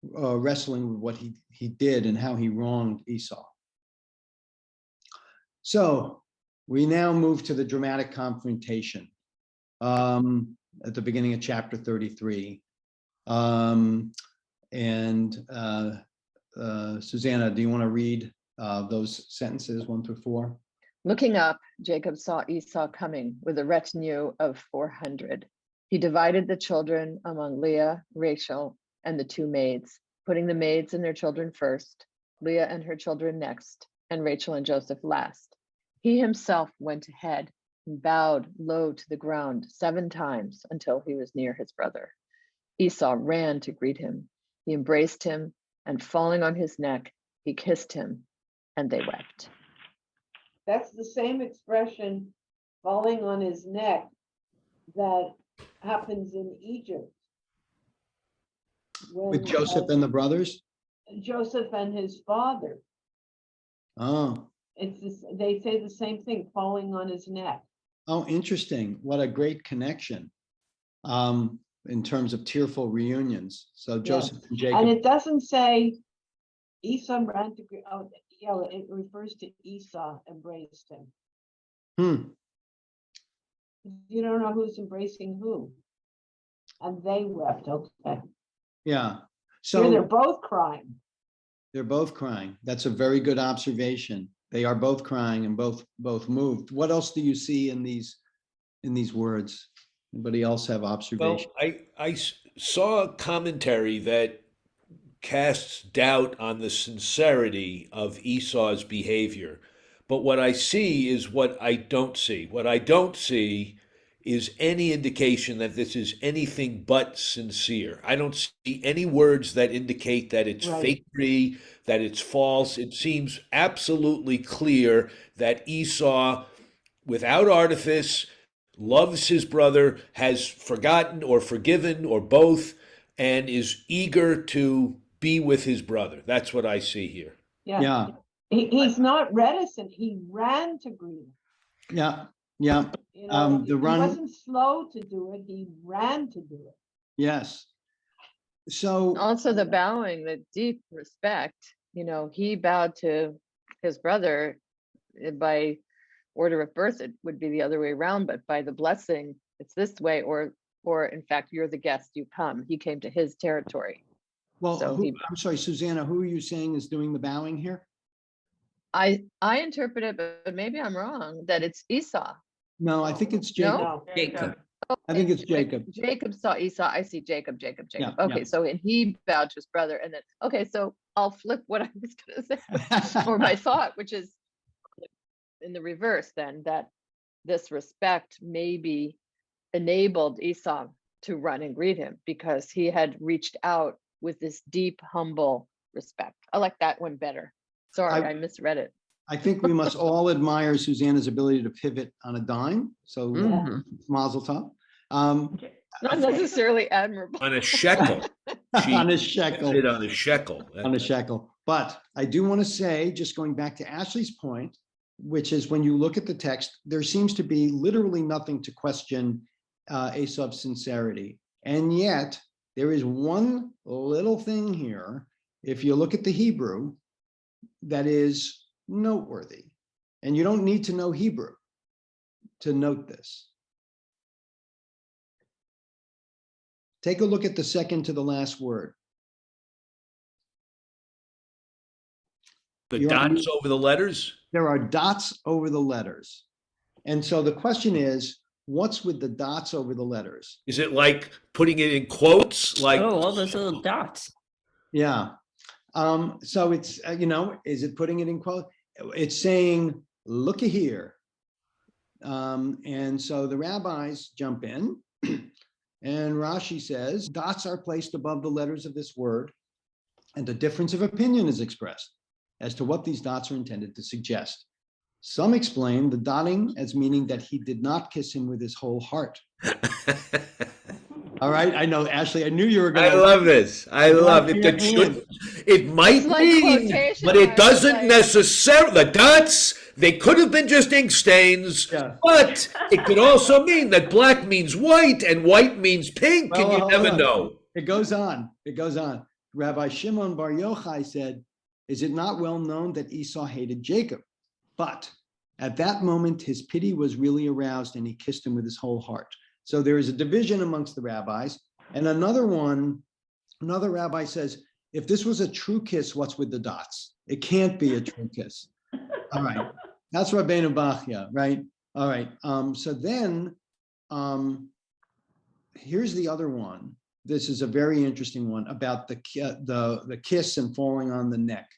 wrestling with what he did and how he wronged Esau. So we now move to the dramatic confrontation at the beginning of chapter 33. Susanna, do you want to read those sentences 1 through 4? Looking up, Jacob saw Esau coming with a retinue of 400. He divided the children among Leah, Rachel, and the 2 maids, putting the maids and their children first, Leah and her children next, and Rachel and Joseph last. He himself went ahead and bowed low to the ground 7 times until he was near his brother. Esau ran to greet him. He embraced him, and falling on his neck, he kissed him, and they wept. That's the same expression, falling on his neck, that happens in Egypt. With Joseph and the brothers? Joseph and his father. Oh. They say the same thing, falling on his neck. Oh, interesting. What a great connection in terms of tearful reunions. So Joseph and Jacob. And it doesn't say Esau ran to, it refers to Esau embraced him. You don't know who's embracing who. And they wept, okay. Yeah. So they're both crying. They're both crying. That's a very good observation. They are both crying and both moved. What else do you see in these words? Anybody else have observation? Well, I saw a commentary that casts doubt on the sincerity of Esau's behavior. But what I see is what I don't see. What I don't see is any indication that this is anything but sincere. I don't see any words that indicate that it's fakery, that it's false. It seems absolutely clear that Esau, without artifice, loves his brother, has forgotten or forgiven or both, and is eager to be with his brother. That's what I see here. Yeah. He's not reticent. He ran to greet him. Yeah. You know, The run. He wasn't slow to do it. He ran to do it. Yes. So Also the bowing, the deep respect, he bowed to his brother by order of birth. It would be the other way around, but by the blessing, it's this way, or in fact, you're the guest, you come. He came to his territory. Well, So I'm sorry, Susanna, who are you saying is doing the bowing here? I interpret it, but maybe I'm wrong, that it's Esau. No, I think it's Jacob. No. Jacob. I think it's Jacob. Jacob saw Esau. I see Jacob. Yeah, Okay, yeah. so and he bowed to his brother, and then okay, so I'll flip what I was going to say, or my thought, which is in the reverse. Then that this respect maybe enabled Esau to run and greet him because he had reached out with this deep, humble respect. I like that one better. Sorry, I misread it. I think we must all admire Susanna's ability to pivot on a dime. So Mhm. mazel tov. Not necessarily admirable. On a shekel. On a shekel. Did on a shekel. On a shekel. But I do want to say, just going back to Ashley's point, which is when you look at the text, there seems to be literally nothing to question Esau's sincerity. And yet there is one little thing here, if you look at the Hebrew, that is noteworthy. And you don't need to know Hebrew to note this. Take a look at the second to the last word. The You're on- dots over the letters? There are dots over the letters. And so the question is, what's with the dots over the letters? Is it like putting it in quotes? Like, Oh, all those little dots. Yeah. So it's, is it putting it in quote? It's saying, looky here. And so the rabbis jump in and Rashi says, dots are placed above the letters of this word and a difference of opinion is expressed as to what these dots are intended to suggest. Some explain the dotting as meaning that he did not kiss him with his whole heart. All right, I know, Ashley, I knew you were going I love this. I love it. Your hand. It might It's like mean, quotation but it marks, doesn't like- necessarily. The dots, they could have been just ink stains, Yeah. but it could also mean that black means white and white means pink, and Well, you hold never on. know. It goes on. It goes on. Rabbi Shimon Bar Yochai said, is it not well known that Esau hated Jacob? But at that moment, his pity was really aroused and he kissed him with his whole heart. So there is a division amongst the rabbis. And another rabbi says, if this was a true kiss, what's with the dots? It can't be a true kiss. All right. That's Rabbeinu Bachya, right? All right. So then here's the other one. This is a very interesting one about the kiss and falling on the neck.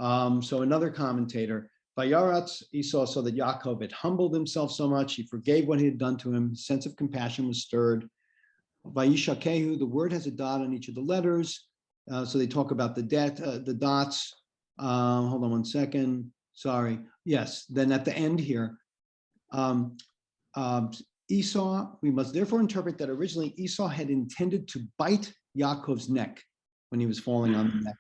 So another commentator, Vayaratz Esau saw that Jacob had humbled himself so much, he forgave what he had done to him, his sense of compassion was stirred. Vayishlach, the word has a dot on each of the letters. So they talk about the dots. Hold on one second. Sorry. Yes. Then at the end here, Esau, we must therefore interpret that originally Esau had intended to bite Yaakov's neck when he was falling on the neck,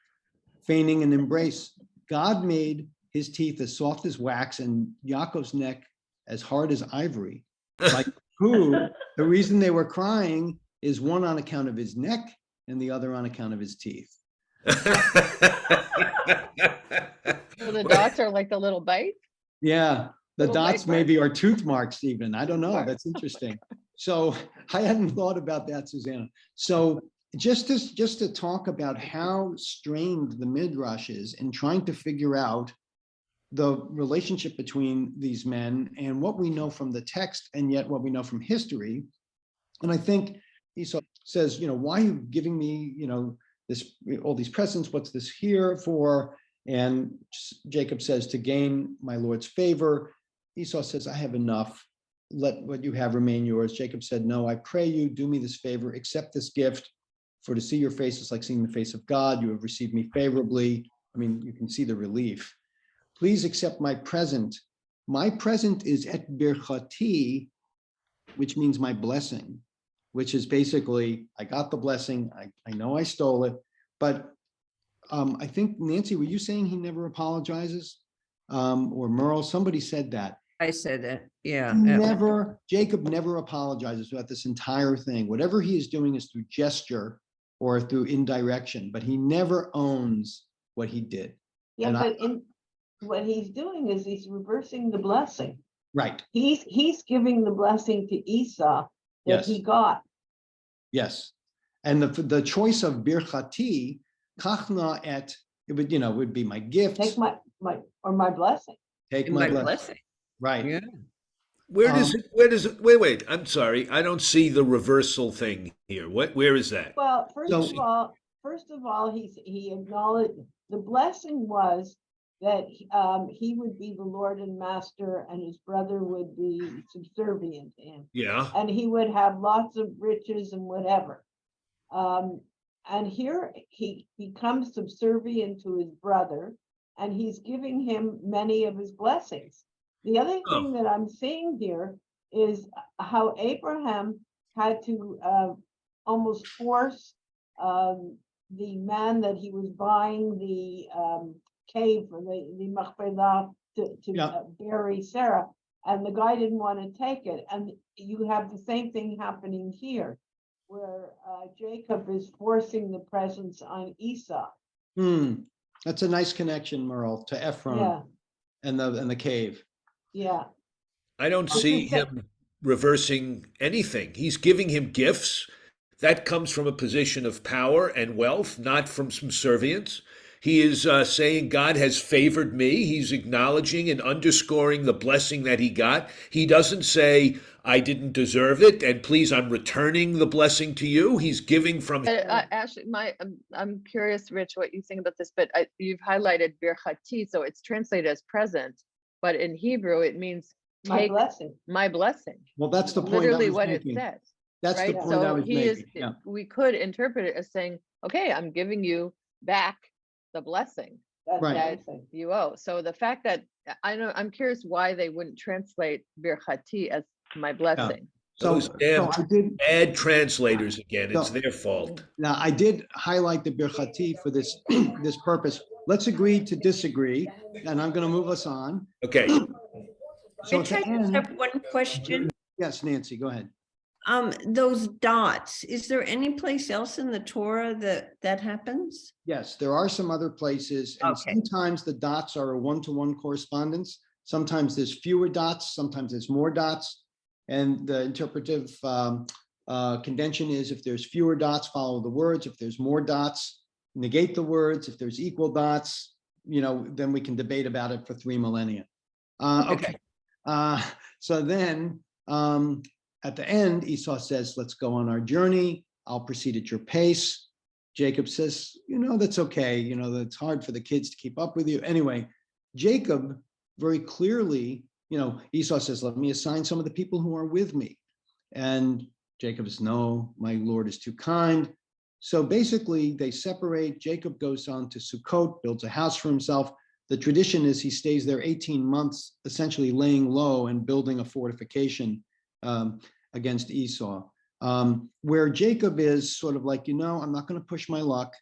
feigning an embrace. God made his teeth as soft as wax and Yaakov's neck as hard as ivory. Like who? The reason they were crying is one on account of his neck and the other on account of his teeth. So the dots are like the little bites. Yeah, the Little dots bite maybe are tooth marks even. I don't know. Marks. That's interesting. So I hadn't thought about that, Susanna. So just to talk about how strained the Midrash is in trying to figure out the relationship between these men and what we know from the text and yet what we know from history. And I think Esau says, why are you giving me, all these presents? What's this here for? And Jacob says, to gain my Lord's favor. Esau says, I have enough. Let what you have remain yours. Jacob said, no, I pray you, do me this favor, accept this gift. For to see your face is like seeing the face of God. You have received me favorably. I mean, you can see the relief. Please accept my present. My present is et birchati, which means my blessing, which is basically, I got the blessing. I know I stole it, but I think, Nancy, were you saying he never apologizes? Or Merle, somebody said that. I said that, yeah. Jacob never apologizes about this entire thing. Whatever he is doing is through gesture or through indirection, but he never owns what he did. Yeah, And but what he's doing is he's reversing the blessing. Right, He's giving the blessing to Esau that Yes. he got. yes. And the choice of birchati, kachna et, it would be my gifts. Take my blessing. Take My my blessing. blessing. Right. Yeah. Where does it, wait, I'm sorry. I don't see the reversal thing here. Where is that? Well, So- first of all, he acknowledged the blessing was that he would be the Lord and Master, and his brother would be subservient to him, Yeah. and he would have lots of riches and whatever. And here he becomes subservient to his brother, and he's giving him many of his blessings. The other Oh. thing that I'm seeing here is how Abraham had to almost force the man that he was buying the cave for the Machpelah to Yeah. bury Sarah, and the guy didn't want to take it. And you have the same thing happening here, where Jacob is forcing the presence on Esau. That's a nice connection, Merle, to Ephron Yeah, and the cave. yeah. I don't This see is the- him reversing anything. He's giving him gifts. That comes from a position of power and wealth, not from subservience. He is saying God has favored me. He's acknowledging and underscoring the blessing that he got. He doesn't say, I didn't deserve it, and please, I'm returning the blessing to you. He's giving from. Ashley, I'm curious, Rich, what you think about this, but you've highlighted birchati, so it's translated as present, but in Hebrew, it means My take blessing. my blessing. Well, that's the point I Literally was what it making. says. That's the Right, point I so was he is, making. Yeah. we could interpret it as saying, okay, I'm giving you back the blessing That's Right. what I'm that saying. you owe. So the fact that, I'm curious why they wouldn't translate birchati as my blessing. So Those damn I did. bad translators again. It's No. their fault. Now, I did highlight the birchati for this this purpose. Let's agree to disagree, and I'm going to move us on. Okay. So Rich, to I just end, have one question. yes, Nancy, go ahead. Those dots, is there any place else in the Torah that happens? Yes, there are some other places, and Okay. sometimes the dots are a one-to-one correspondence. Sometimes there's fewer dots, sometimes there's more dots. And the interpretive convention is if there's fewer dots, follow the words. If there's more dots, negate the words. If there's equal dots, then we can debate about it for 3 millennia. Okay. So then at the end, Esau says, let's go on our journey. I'll proceed at your pace. Jacob says, that's okay. It's hard for the kids to keep up with you. Anyway, Jacob very clearly, Esau says, let me assign some of the people who are with me. And Jacob says, no, my Lord is too kind. So basically they separate. Jacob goes on to Sukkot, builds a house for himself. The tradition is he stays there 18 months, essentially laying low and building a fortification against Esau, where Jacob is sort of like, I'm not going to push my luck.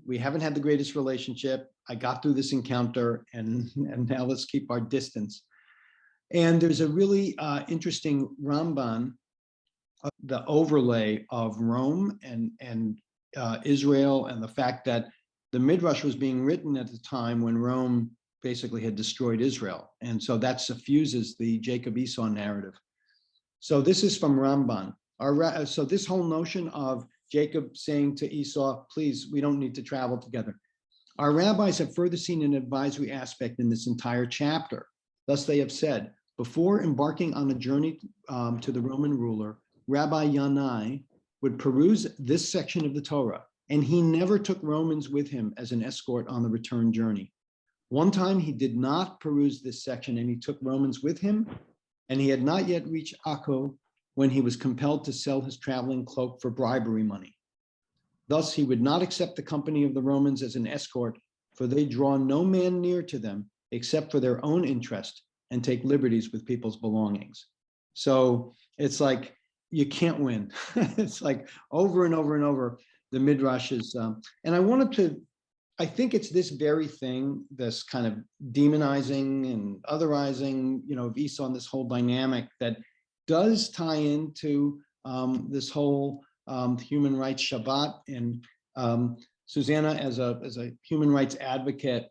We haven't had the greatest relationship. I got through this encounter, and now let's keep our distance. And there's a really interesting Ramban, the overlay of Rome and Israel, and the fact that the Midrash was being written at the time when Rome basically had destroyed Israel. And so that suffuses the Jacob-Esau narrative. So this is from Ramban. So this whole notion of Jacob saying to Esau, please, we don't need to travel together. Our rabbis have further seen an advisory aspect in this entire chapter. Thus they have said, before embarking on a journey to the Roman ruler, Rabbi Yanai would peruse this section of the Torah, and he never took Romans with him as an escort on the return journey. One time he did not peruse this section, and he took Romans with him, and he had not yet reached Akko when he was compelled to sell his traveling cloak for bribery money. Thus, he would not accept the company of the Romans as an escort, for they draw no man near to them except for their own interest and take liberties with people's belongings. So it's like, you can't win. It's like over and over and over, the Midrash is, and I think it's this very thing, this kind of demonizing and otherizing, of Esau and this whole dynamic that does tie into this whole human rights Shabbat. And Susanna, as a human rights advocate,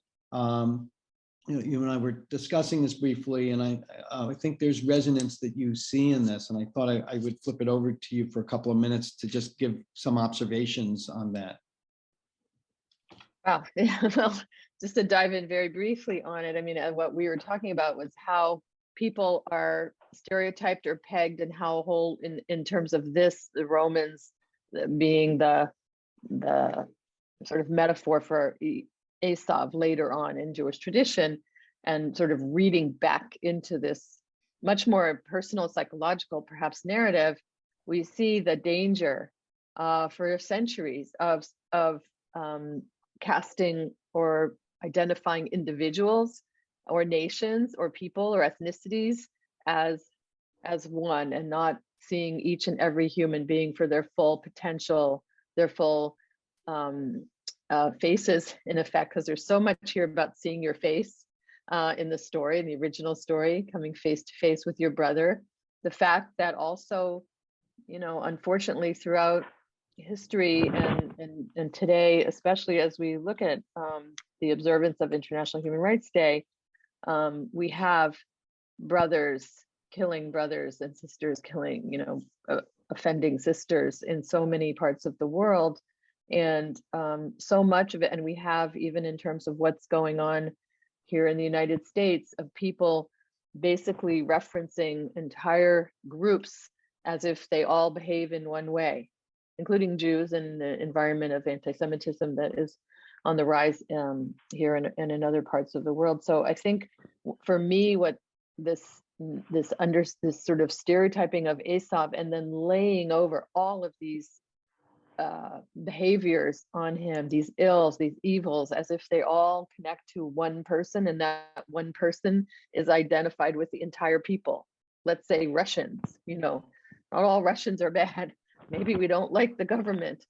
you and I were discussing this briefly, and I think there's resonance that you see in this, and I thought I would flip it over to you for a couple of minutes to just give some observations on that. Wow. Yeah, well, just to dive in very briefly on it, I mean, what we were talking about was how people are stereotyped or pegged, and how whole in terms of this, the Romans being the sort of metaphor for Esau later on in Jewish tradition, and sort of reading back into this much more personal, psychological, perhaps narrative, we see the danger for centuries of casting or identifying individuals or nations or people or ethnicities as one, and not seeing each and every human being for their full potential, their full faces, in effect, because there's so much here about seeing your face in the story, in the original story, coming face to face with your brother. The fact that also, unfortunately, throughout history and today, especially as we look at the observance of International Human Rights Day, we have brothers killing brothers and sisters killing, offending sisters in so many parts of the world. And so much of it, and we have, even in terms of what's going on here in the United States, of people basically referencing entire groups as if they all behave in one way, including Jews, and the environment of anti-Semitism that is on the rise here and in other parts of the world. So I think for me, what this sort of stereotyping of Esau, and then laying over all of these behaviors on him, these ills, these evils, as if they all connect to one person, and that one person is identified with the entire people. Let's say Russians, not all Russians are bad. Maybe we don't like the government.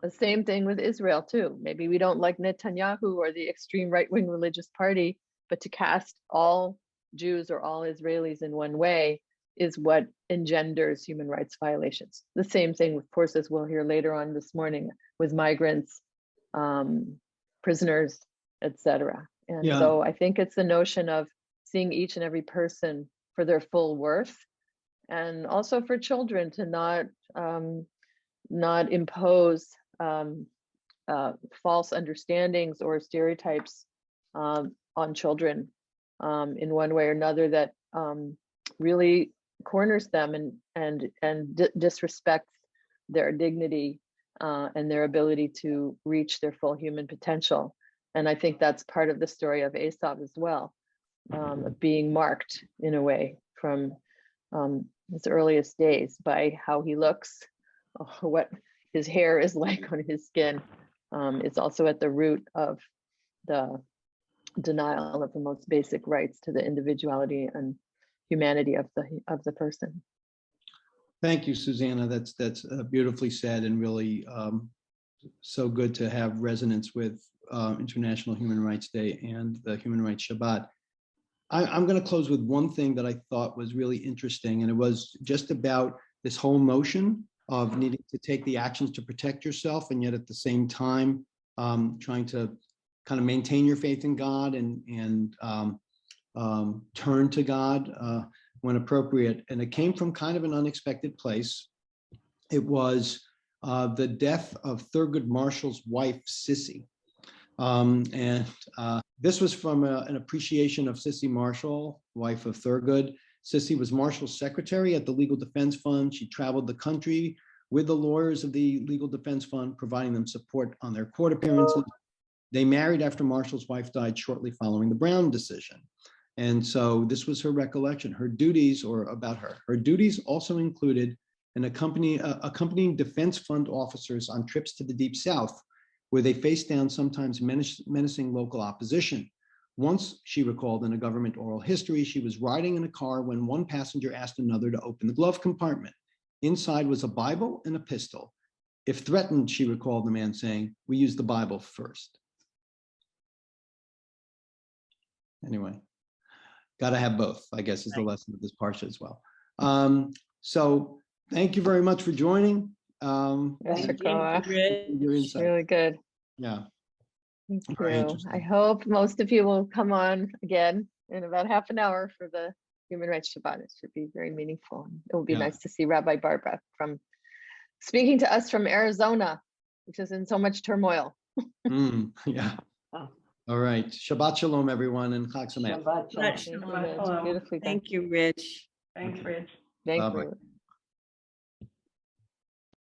The same thing with Israel too. Maybe we don't like Netanyahu or the extreme right-wing religious party, but to cast all Jews or all Israelis in one way is what engenders human rights violations. The same thing, of course, as we'll hear later on this morning, with migrants, prisoners, etc. And so I think it's the notion of seeing each and every person for their full worth, and also for children to not impose false understandings or stereotypes on children in one way or another that really corners them and disrespects their dignity and their ability to reach their full human potential. And I think that's part of the story of Esau as well, of being marked in a way from his earliest days by how he looks, or what his hair is like on his skin. It's also at the root of the denial of the most basic rights to the individuality and humanity of the person. Thank you, Susanna. That's beautifully said, and really so good to have resonance with International Human Rights Day and the Human Rights Shabbat. I'm going to close with one thing that I thought was really interesting, and it was just about this whole notion of needing to take the actions to protect yourself, and yet at the same time trying to kind of maintain your faith in God and turn to God when appropriate. And it came from kind of an unexpected place. It was the death of Thurgood Marshall's wife, Sissy. This was from an appreciation of Sissy Marshall, wife of Thurgood. Sissy was Marshall's secretary at the Legal Defense Fund. She traveled the country with the lawyers of the Legal Defense Fund, providing them support on their court appearances. They married after Marshall's wife died shortly following the Brown decision. And so this was her recollection. Her duties, or about her, her duties also included accompanying defense fund officers on trips to the Deep South, where they faced down sometimes menacing local opposition. Once, she recalled in a government oral history, she was riding in a car when one passenger asked another to open the glove compartment. Inside was a Bible and a pistol. If threatened, she recalled the man saying, "We use the Bible first." Anyway, got to have both, I guess, is the lesson of this parsha as well. So thank you very much for joining. Thank Your insight. Really good. Yeah. Thank Very you. interesting. I hope most of you will come on again in about half an hour for the Human Rights Shabbat. It should be very meaningful. It will be nice to see Rabbi Barbara speaking to us from Arizona, which is in so much turmoil. Yeah. Oh. All right. Shabbat shalom, everyone, and Chag Sameach. Shabbat shalom. Thank you, Shabbat Rich. shalom. Beautifully done. Thank you, Rich. Thanks, Rich. Thank Bye-bye. you.